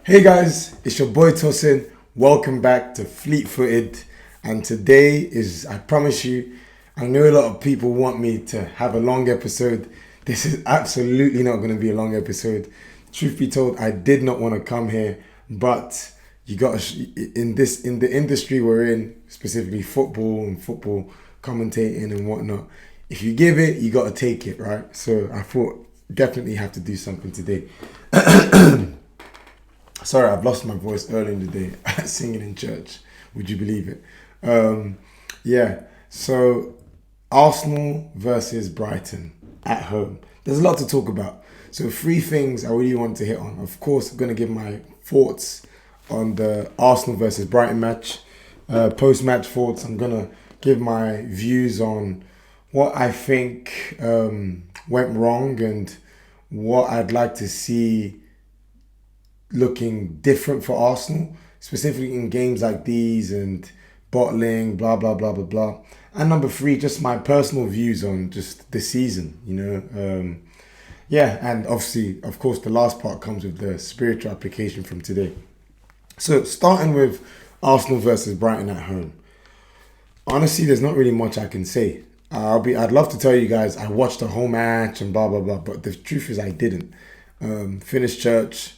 Hey guys, it's your boy Tosin. Welcome back to Fleet Footed. And today is, I promise you, I know a lot of people want me to have a long episode. This is absolutely not going to be a long episode. Truth be told, I did not want to come here, but you got to, in the industry we're in, specifically football and football commentating and whatnot. If you give it, you got to take it, right? So I thought definitely have to do something today. Sorry, I've lost my voice early in the day singing in church. Would you believe it? So Arsenal versus Brighton at home. There's a lot to talk about. So three things I really want to hit on. Of course, I'm going to give my thoughts on the Arsenal versus Brighton match. Post-match thoughts, I'm going to give my views on what I think went wrong and what I'd like to see looking different for Arsenal, specifically in games like these and bottling, blah, blah, blah, blah, blah. And number three, just my personal views on just the season, and obviously, of course, the last part comes with the spiritual application from today. So starting with Arsenal versus Brighton at home. Honestly, there's not really much I can say. I'd love to tell you guys I watched the whole match and blah, blah, blah, but the truth is I didn't. Finished church.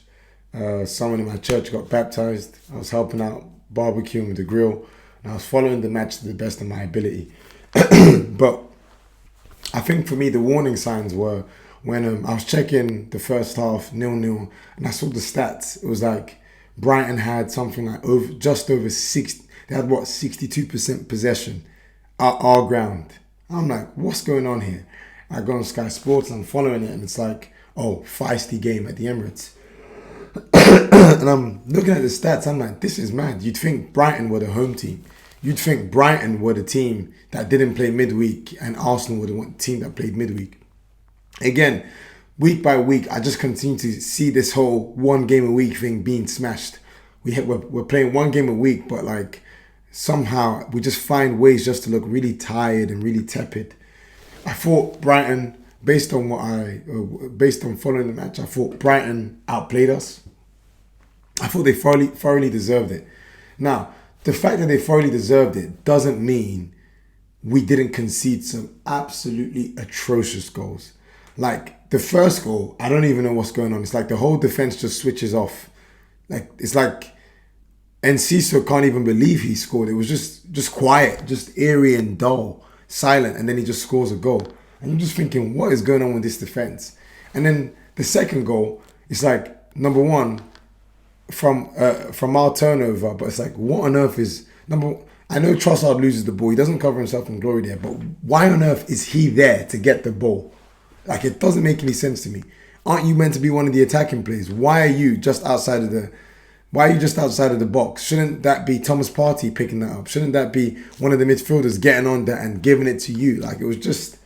Someone in my church got baptized. I was helping out barbecuing with the grill, and I was following the match to the best of my ability. But I think for me, the warning signs were when I was checking the first half 0-0, and I saw the stats. It was like Brighton had something like just over 60. They had 62% possession at our ground. I'm like, what's going on here? I go on Sky Sports and I'm following it, and it's like, feisty game at the Emirates. And I'm looking at the stats, I'm like, this is mad. You'd think Brighton were the home team. You'd think Brighton were the team that didn't play midweek and Arsenal were the team that played midweek. Again, week by week, I just continue to see this whole one game a week thing being smashed. We're playing one game a week, but like somehow we just find ways just to look really tired and really tepid. I thought Brighton, based on following the match, I thought Brighton outplayed us. I thought they thoroughly deserved it. Now, the fact that they thoroughly deserved it doesn't mean we didn't concede some absolutely atrocious goals. Like the first goal, I don't even know what's going on. It's like the whole defense just switches off. Like it's like Enciso can't even believe he scored. It was just quiet, just eerie and dull, silent, and then he just scores a goal. And you're just thinking, what is going on with this defense? And then the second goal, it's like, number one, from our turnover, but it's like, what on earth is I know Trossard loses the ball. He doesn't cover himself in glory there, but why on earth is he there to get the ball? Like, it doesn't make any sense to me. Aren't you meant to be one of the attacking players? Why are you just outside of the box? Shouldn't that be Thomas Partey picking that up? Shouldn't that be one of the midfielders getting on that and giving it to you? Like, it was just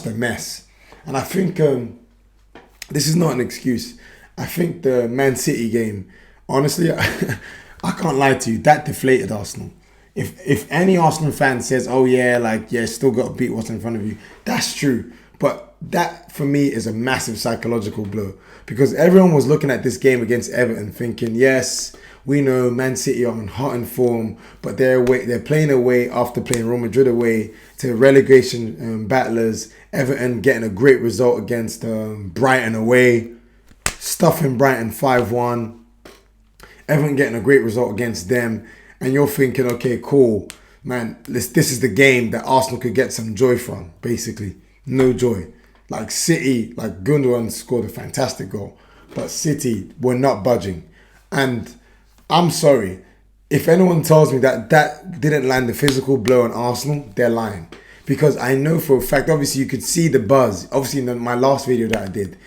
a mess. And I think this is not an excuse. I think the Man City game, honestly, I can't lie to you, that deflated Arsenal. If any Arsenal fan says, still got to beat what's in front of you, that's true. But that, for me, is a massive psychological blow. Because everyone was looking at this game against Everton thinking, yes, we know Man City are on hot in form, but they're playing away after playing Real Madrid away to relegation battlers. Everton getting a great result against Brighton away, stuffing Brighton 5-1. Everton getting a great result against them. And you're thinking, okay, cool, man, this is the game that Arsenal could get some joy from, basically. No joy. Like City, like Gundogan scored a fantastic goal, but City were not budging. And I'm sorry, if anyone tells me that didn't land a physical blow on Arsenal, they're lying. Because I know for a fact, obviously you could see the buzz. Obviously in my last video that I did,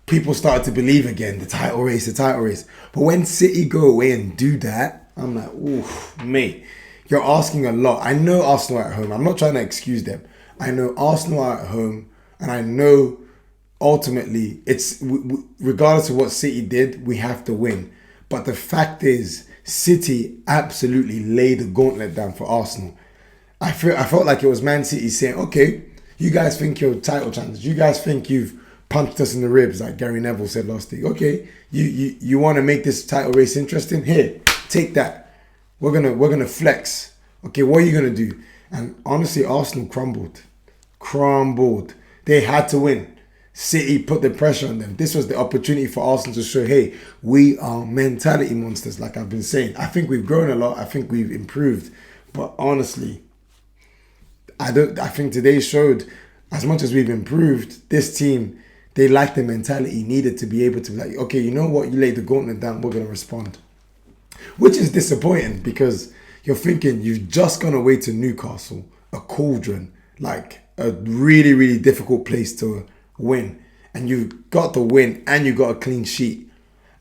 people started to believe again, the title race. But when City go away and do that, I'm like, oof, mate, you're asking a lot. I know Arsenal at home. I'm not trying to excuse them. I know Arsenal are at home, and I know ultimately it's regardless of what City did, we have to win. But the fact is, City absolutely laid the gauntlet down for Arsenal. I felt like it was Man City saying, okay, you guys think you're title champions. You guys think you've punched us in the ribs, like Gary Neville said last week. Okay, you want to make this title race interesting? Here, take that. We're gonna flex. Okay, what are you gonna do? And honestly, Arsenal crumbled. They had to win. City put the pressure on them. This was the opportunity for Arsenal to show, hey, we are mentality monsters, like I've been saying. I think we've grown a lot. I think we've improved. But honestly, I think today showed, as much as we've improved, this team, they lack the mentality needed to be able to be like, okay, you know what? You laid the gauntlet down, we're going to respond. Which is disappointing because you're thinking you've just gone away to Newcastle, a cauldron, like a really, really difficult place to win. And you've got the win and you got a clean sheet.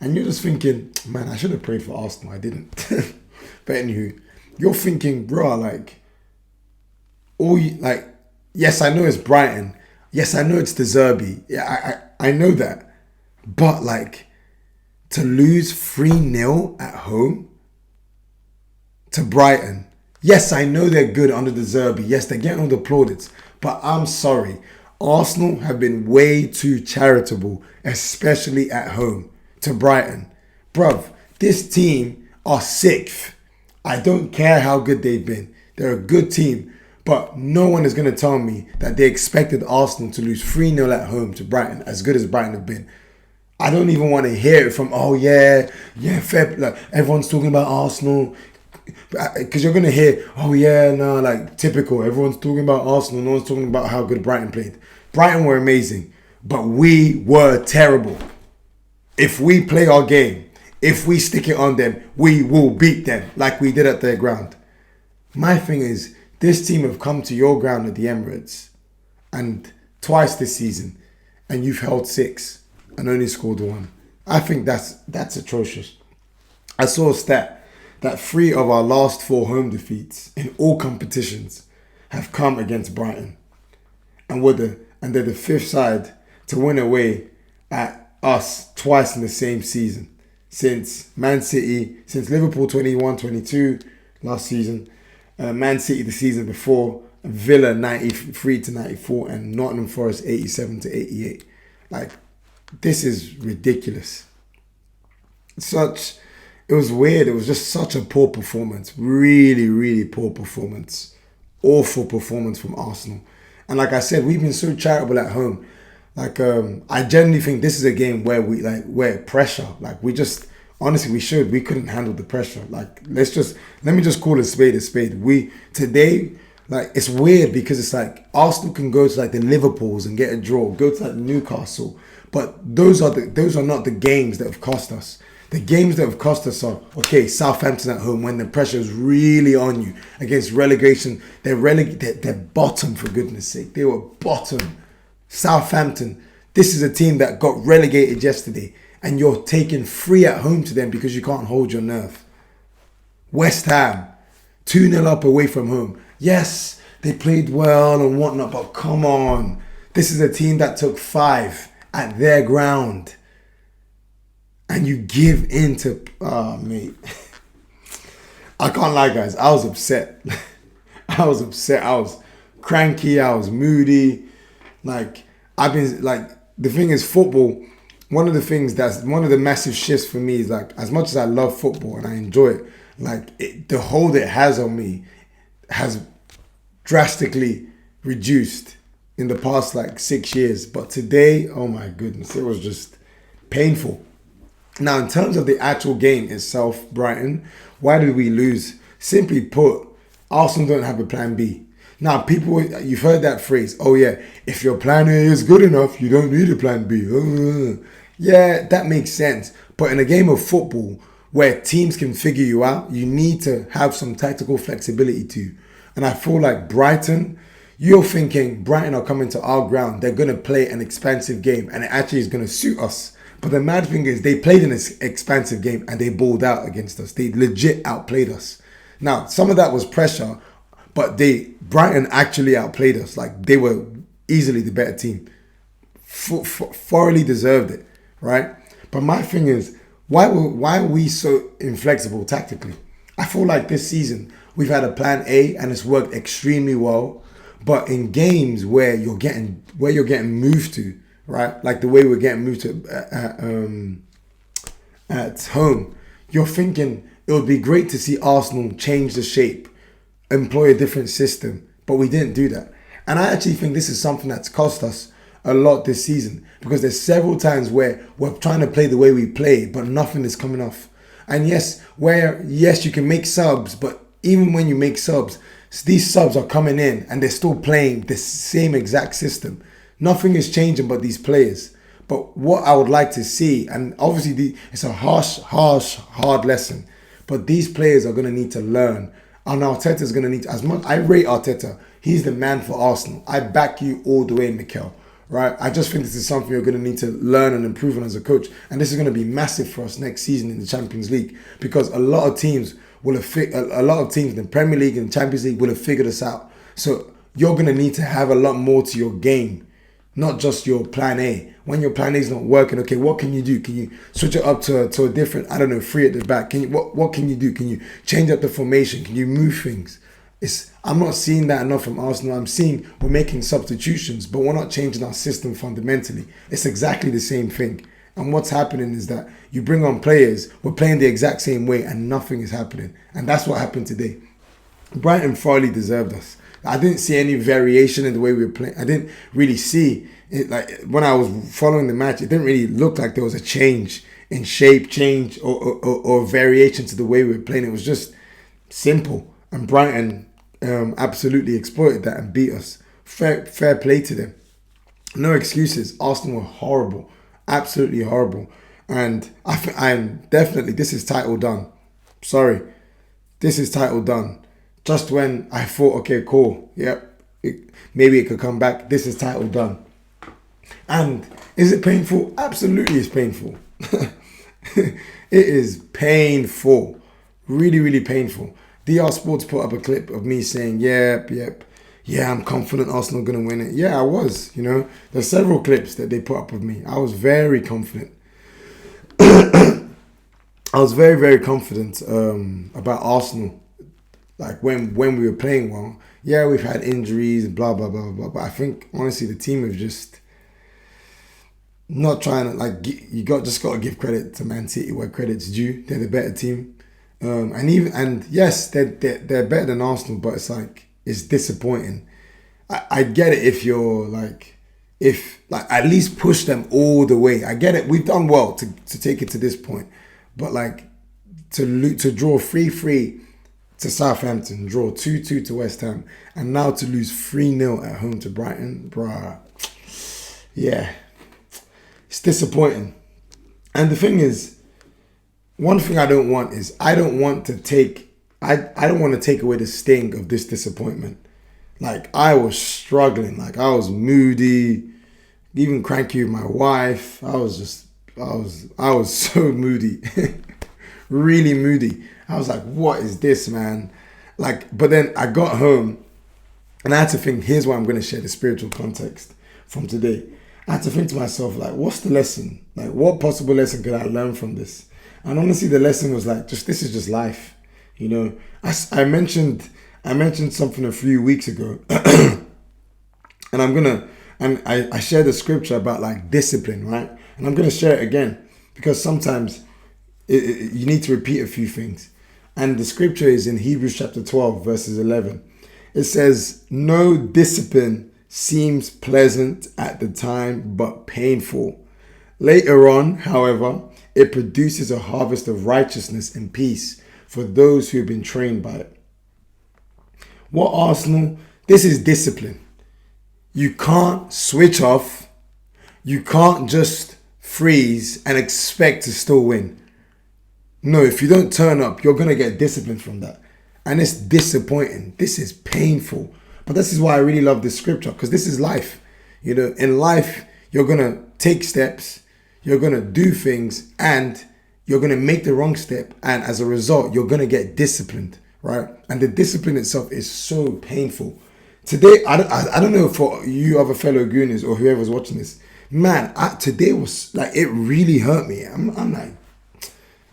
And you're just thinking, man, I should have prayed for Arsenal. I didn't. But anywho, you're thinking, bro, like, yes, I know it's Brighton. Yes, I know it's the Zerbi. Yeah, I know that. But, like, to lose 3-0 at home to Brighton. Yes, I know they're good under the Zerbi. Yes, they're getting all the plaudits. But I'm sorry. Arsenal have been way too charitable, especially at home, to Brighton. Bruv, this team are 6th. I don't care how good they've been. They're a good team. But no one is going to tell me that they expected Arsenal to lose 3-0 at home to Brighton, as good as Brighton have been. I don't even want to hear it from, fair. Like, everyone's talking about Arsenal. Because you're going to hear, typical. Everyone's talking about Arsenal. No one's talking about how good Brighton played. Brighton were amazing, but we were terrible. If we play our game, if we stick it on them, we will beat them like we did at their ground. My thing is, this team have come to your ground at the Emirates and twice this season, and you've held 6 and only scored 1. I think that's atrocious. I saw a stat that 3 of our last 4 home defeats in all competitions have come against Brighton. And they're the 5th side to win away at us twice in the same season. Since Liverpool 21-22 last season, Man City the season before, Villa 93-94, and Nottingham Forest 87-88. Like, this is ridiculous. It was weird. It was just such a poor performance. Really, really poor performance. Awful performance from Arsenal. And like I said, we've been so charitable at home. Like, I genuinely think this is a game where where pressure, like we couldn't handle the pressure. Like, let me just call a spade a spade. Today, like, it's weird because it's like Arsenal can go to like the Liverpools and get a draw, go to like Newcastle. But those are not the games that have cost us. The games that have cost us are, okay, Southampton at home when the pressure is really on you against relegation. They're bottom, for goodness sake. They were bottom. Southampton, this is a team that got relegated yesterday and you're taking 3 at home to them because you can't hold your nerve. West Ham, 2-0 up away from home. Yes, they played well and whatnot, but come on. This is a team that took 5 at their ground. And you give in to... mate. I can't lie, guys. I was upset. I was cranky. I was moody. Like, the thing is, football, one of the massive shifts for me is, like, as much as I love football and I enjoy it, like, the hold it has on me has drastically reduced in the past, like, 6 years. But today, oh my goodness, it was just painful. Now, in terms of the actual game itself, Brighton, why did we lose? Simply put, Arsenal don't have a plan B. Now, people, you've heard that phrase, oh yeah, if your plan A is good enough, you don't need a plan B. Yeah, that makes sense. But in a game of football, where teams can figure you out, you need to have some tactical flexibility too. And I feel like Brighton, you're thinking Brighton are coming to our ground, they're going to play an expansive game, and it actually is going to suit us. But the mad thing is, they played an expansive game and they balled out against us. They legit outplayed us. Now, some of that was pressure, but Brighton actually outplayed us. Like, they were easily the better team. Thoroughly deserved it, right? But my thing is, why are we so inflexible tactically? I feel like this season we've had a plan A and it's worked extremely well. But in games where you're getting moved to, right? Like the way we're getting moved to at home. You're thinking it would be great to see Arsenal change the shape, employ a different system, but we didn't do that. And I actually think this is something that's cost us a lot this season, because there's several times where we're trying to play the way we play, but nothing is coming off. And yes, you can make subs, but even when you make subs, these subs are coming in and they're still playing the same exact system. Nothing is changing but these players. But what I would like to see, and obviously it's a hard lesson, but these players are going to need to learn. And Arteta is going to need to, as much, I rate Arteta, he's the man for Arsenal. I back you all the way, Mikel. Right? I just think this is something you're going to need to learn and improve on as a coach. And this is going to be massive for us next season in the Champions League, because a lot of teams in the Premier League and Champions League will have figured us out. So you're going to need to have a lot more to your game, not just your plan A. When your plan A is not working, okay, what can you do? Can you switch it up to a different, I don't know, three at the back? What can you do? Can you change up the formation? Can you move things? I'm not seeing that enough from Arsenal. I'm seeing we're making substitutions, but we're not changing our system fundamentally. It's exactly the same thing. And what's happening is that you bring on players, we're playing the exact same way, and nothing is happening. And that's what happened today. Brighton thoroughly deserved us. I didn't see any variation in the way we were playing. I didn't really see it. Like when I was following the match, it didn't really look like there was a change in shape, change or variation to the way we were playing. It was just simple. And Brighton absolutely exploited that and beat us. Fair play to them. No excuses. Arsenal were horrible. Absolutely horrible. And I'm definitely, this is title done. Sorry. This is title done. Just when I thought, okay, cool. Yep. Maybe it could come back. This is title done. And is it painful? Absolutely it's painful. It is painful. Really, really painful. DR Sports put up a clip of me saying, yep, I'm confident Arsenal are going to win it. Yeah, I was, There's several clips that they put up of me. I was very confident. I was very, very confident about Arsenal. Like when we were playing well. Yeah, we've had injuries and blah, blah, blah, blah. But I think, honestly, the team have just not trying to, just got to give credit to Man City where credit's due. They're the better team. Yes, they're better than Arsenal, but it's disappointing. I get it if you're at least push them all the way. I get it. We've done well to take it to this point, but to draw 3-3 to Southampton, draw 2-2 to West Ham, and now to lose 3-0 at home to Brighton, bruh. Yeah, it's disappointing. And the thing is, one thing I don't want to take away the sting of this disappointment. I was struggling. I was moody, even cranky with my wife. I was so moody, really moody. I was like, what is this, man? But then I got home and I had to think, here's why I'm going to share the spiritual context from today. I had to think to myself, what's the lesson? What possible lesson could I learn from this? And honestly, the lesson was this is just life. I mentioned something a few weeks ago, and I shared a scripture about discipline, right? And I'm gonna share it again because sometimes you need to repeat a few things. And the scripture is in Hebrews chapter 12, verses 11. It says, "No discipline seems pleasant at the time, but painful. Later on, however, it produces a harvest of righteousness and peace for those who have been trained by it." What Arsenal? This is discipline. You can't switch off. You can't just freeze and expect to still win. No, if you don't turn up, you're going to get discipline from that. And it's disappointing. This is painful. But this is why I really love this scripture, because this is life. In life, you're going to take steps. You're going to do things and you're going to make the wrong step. And as a result, you're going to get disciplined, right? And the discipline itself is so painful. Today, I don't know for you other fellow Gooners or whoever's watching this. Man, today was it really hurt me.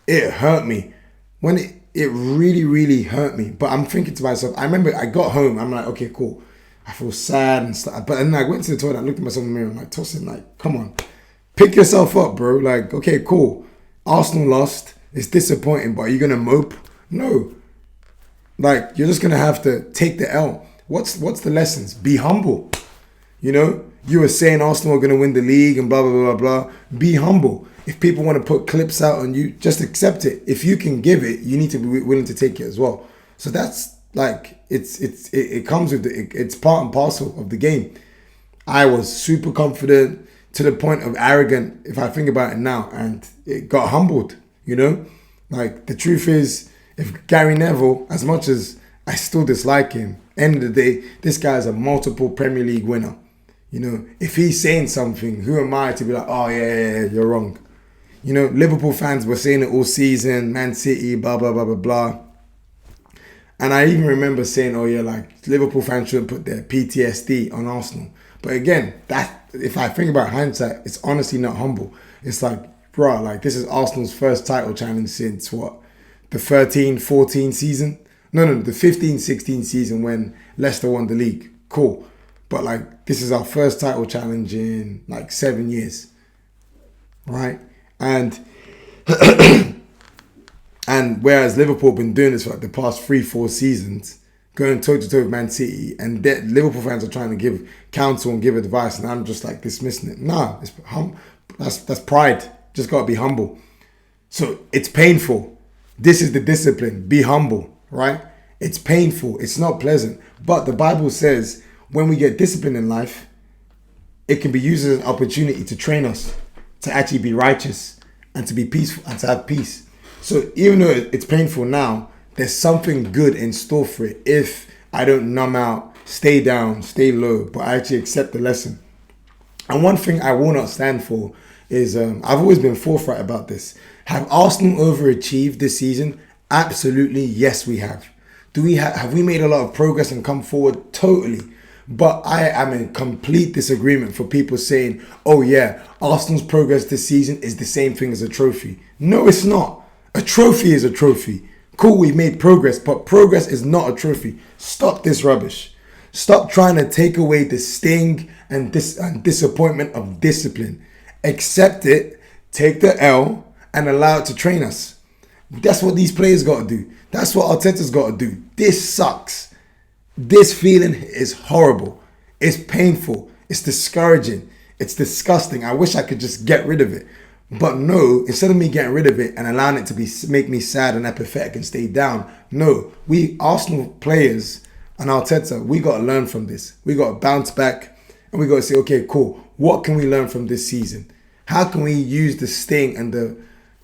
It hurt me. When it really, really hurt me. But I'm thinking to myself, I remember I got home. I'm like, okay, cool. I feel sad and stuff. But then I went to the toilet, I looked at myself in the mirror, I'm like, Tosin, like, come on. Pick yourself up, bro. Like, okay, cool. Arsenal lost. It's disappointing, but are you going to mope? No. Like, you're just going to have to take the L. What's the lessons? Be humble. You know? You were saying Arsenal are going to win the league and blah, blah, blah, blah. Be humble. If people want to put clips out on you, just accept it. If you can give it, you need to be willing to take it as well. So that's like, it comes with it's part and parcel of the game. I was super confident to the point of arrogant, if I think about it now, and it got humbled, you know? Like, the truth is, if Gary Neville, as much as I still dislike him, end of the day, this guy is a multiple Premier League winner. You know, if he's saying something, who am I to be like, oh, yeah, you're wrong. You know, Liverpool fans were saying it all season, Man City, blah, blah, blah, blah, blah. And I even remember saying, oh, yeah, like, Liverpool fans shouldn't put their PTSD on Arsenal. But again, that if I think about hindsight, it's honestly not humble. It's like, bro, like, this is Arsenal's first title challenge since, what, the 13-14 season? No, the 15-16 season when Leicester won the league. Cool. But, like, this is our first title challenge in, like, 7 years. Right? And and whereas Liverpool have been doing this for, like, the past 3-4 seasons, going toe-to-toe with Man City, and Liverpool fans are trying to give counsel and give advice, and I'm just, like, dismissing it. Nah, that's pride. Just got to be humble. So, it's painful. This is the discipline. Be humble, right? It's painful. It's not pleasant. But the Bible says when we get discipline in life, it can be used as an opportunity to train us to actually be righteous and to be peaceful and to have peace. So even though it's painful now, there's something good in store for it if I don't numb out, stay down, stay low, but I actually accept the lesson. And one thing I will not stand for is, I've always been forthright about this. Have Arsenal overachieved this season? Absolutely, yes, we have. Have we made a lot of progress and come forward? Totally. But I am in complete disagreement for people saying, oh yeah, Arsenal's progress this season is the same thing as a trophy. No, it's not. A trophy is a trophy. Cool, we've made progress, but progress is not a trophy. Stop this rubbish. Stop trying to take away the sting and disappointment of discipline. Accept it, take the L, and allow it to train us. That's what these players got to do. That's what Arteta's got to do. This sucks. This feeling is horrible. It's painful. It's discouraging. It's disgusting. I wish I could just get rid of it. But no, instead of me getting rid of it and allowing it to make me sad and apathetic and stay down, no, we Arsenal players and Arteta, we got to learn from this. We got to bounce back and we got to say, okay, cool. What can we learn from this season? How can we use the sting and the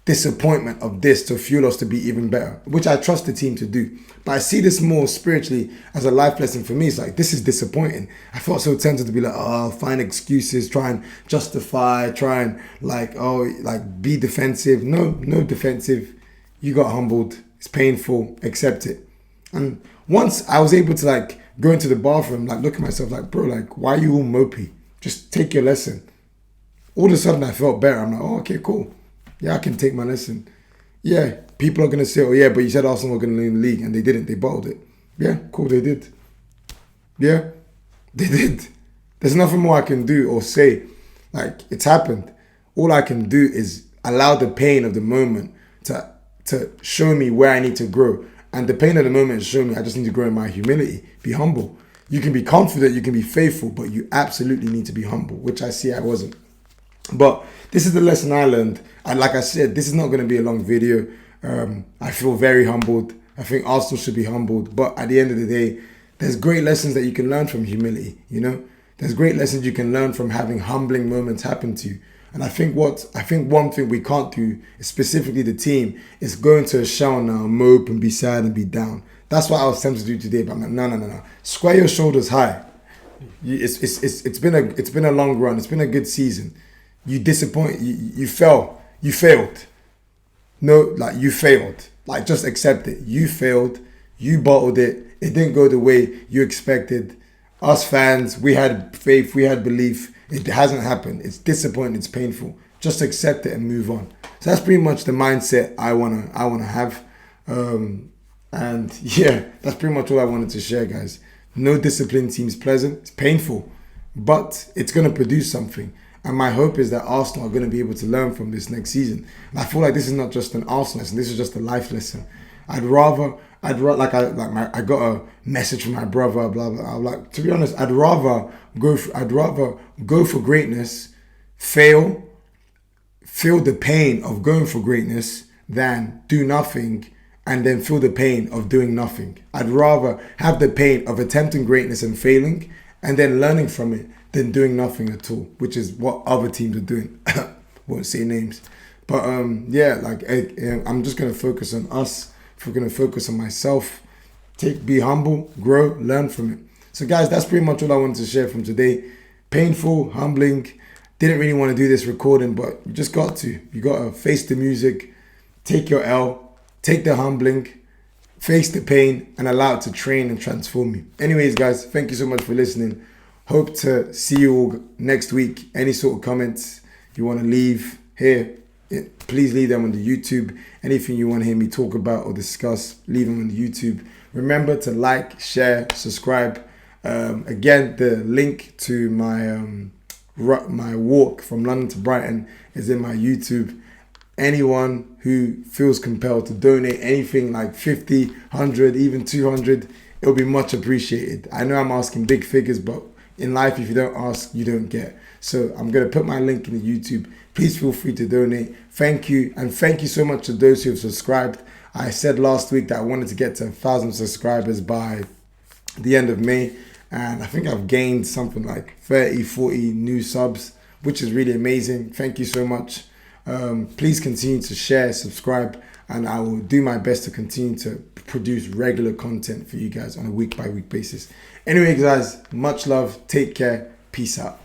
disappointment of this to fuel us to be even better, which I trust the team to do. But I see this more spiritually as a life lesson for me. It's like, this is disappointing. I felt so tempted to be like, oh, find excuses, try and justify, try and be defensive. No defensive. You got humbled. It's painful. Accept it. And once I was able to go into the bathroom, look at myself bro, why are you all mopey? Just take your lesson. All of a sudden I felt better. I'm like, oh, okay, cool. Yeah, I can take my lesson. Yeah, people are going to say, oh yeah, but you said Arsenal were going to win the league and they didn't. They bottled it. Yeah, cool, they did. Yeah, they did. There's nothing more I can do or say. It's happened. All I can do is allow the pain of the moment to show me where I need to grow. And the pain of the moment is showing me I just need to grow in my humility. Be humble. You can be confident, you can be faithful, but you absolutely need to be humble, which I see I wasn't. But this is the lesson I learned. And like I said, this is not going to be a long video. I feel very humbled. I think Arsenal should be humbled. But at the end of the day, there's great lessons that you can learn from humility, you know? There's great lessons you can learn from having humbling moments happen to you. And I think one thing we can't do, specifically the team, is go into a shell now, mope and be sad and be down. That's what I was tempted to do today. But I'm like, no. Square your shoulders high. It's been a long run. It's been a good season. You disappoint. You fell. You failed. No, you failed. Just accept it. You failed. You bottled it. It didn't go the way you expected. Us fans, we had faith. We had belief. It hasn't happened. It's disappointing. It's painful. Just accept it and move on. So that's pretty much the mindset I wanna have. And yeah, that's pretty much all I wanted to share, guys. No discipline seems pleasant. It's painful, but it's going to produce something. And my hope is that Arsenal are going to be able to learn from this next season. And I feel like this is not just an Arsenal lesson. This is just a life lesson. I got a message from my brother, blah blah. I'm like, to be honest, I'd rather go for greatness, feel the pain of going for greatness than do nothing and then feel the pain of doing nothing. I'd rather have the pain of attempting greatness and failing and then learning from it than doing nothing at all, which is what other teams are doing. Won't say names. But I'm just going to focus on us. If we're going to focus on myself, be humble, grow, learn from it. So guys, that's pretty much all I wanted to share from today. Painful, humbling. Didn't really want to do this recording, but you just got to. You got to face the music, take your L, take the humbling, face the pain, and allow it to train and transform you. Anyways, guys, thank you so much for listening. Hope to see you all next week. Any sort of comments you want to leave here, please leave them on the YouTube. Anything you want to hear me talk about or discuss, leave them on the YouTube. Remember to like, share, subscribe. Again, the link to my walk from London to Brighton is in my YouTube. Anyone who feels compelled to donate anything like 50, 100, even 200, it'll be much appreciated. I know I'm asking big figures, but in life, if you don't ask, you don't get. So I'm going to put my link in the YouTube. Please feel free to donate. Thank you. And thank you so much to those who have subscribed. I said last week that I wanted to get to 1,000 subscribers by the end of May. And I think I've gained something like 30, 40 new subs, which is really amazing. Thank you so much. Please continue to share, subscribe, and I will do my best to continue to produce regular content for you guys on a week-by-week basis. Anyway, guys, much love. Take care. Peace out.